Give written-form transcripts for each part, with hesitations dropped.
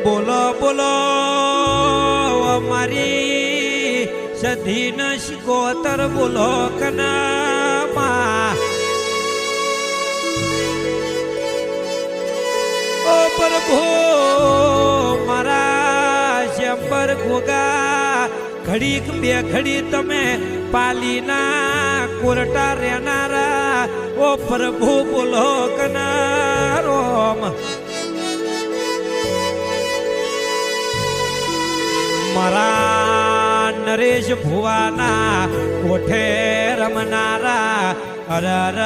બોલો બોલો અમારી સધીન શિકોતર બોલો કનામાં ઓ પ્રભુ મારા શંબર ગોગા ઘડીક બે ઘડી તમે પાલીના કોરટા રહેનારા ઓ પ્રભુ બોલો કનારોમ મારા નરેશ ભુવાના કોઠે રમનારા અરર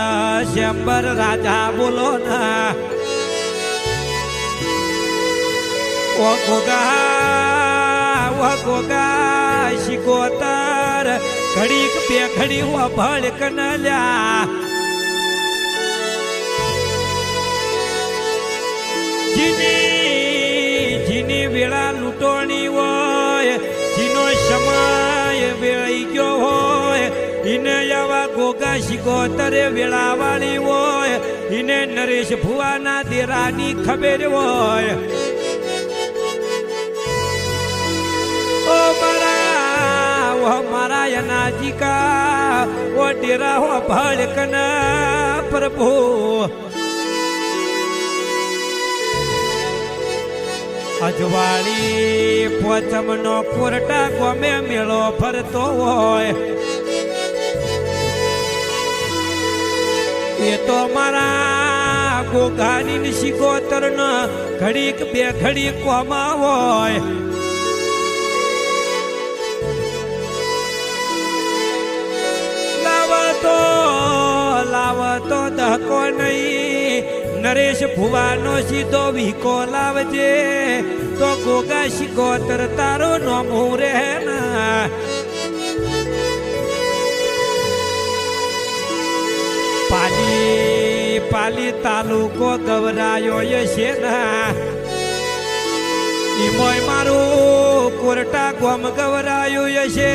શંબર રાજા બોલો ના ઓ ગોગા શિકોતર ઘડીક બે ઘડી ભળ કનલ્યા જીની વેળા લૂંટોણી હોય જીનો સમય વેળાઈ ગયો હોય એને આવા ગોગા શિકોતરે વેળાવાળી હોય એને નરેશ ભુવાના દેરાની ખબર હોય ઓ મારા અનાજીકા ઓ ડેરા હો ભળકના પ્રભુ અજવાળી પોચમનો કોરટા ગમે મેળો ફરતો હોય એ તો મારા ગોગાની શિકોતર ન ઘડીક બે ઘડી કોમા હોય લાવતો દહકો નહીં નરેશ ભુવાનો સીધો વીકો લાવજે તો ગોગા શિકોતર તારો નોમું રહે ના પાલી તાલુકો ગવરાયો છે ના ઈમોય મારું કોરટા ગોમ ગવરાયું છે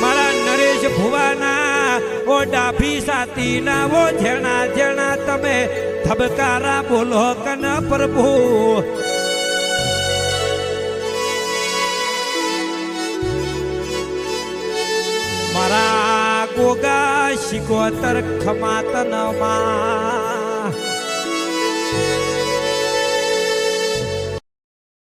મારા નરેશ ભુવાના ઓ ડાભી સાતીના ઓ જેણા જેણા તમે ધબકારા બોલો કન પ્રભુ મારા ગોગા શિકોતર ખમાતન માં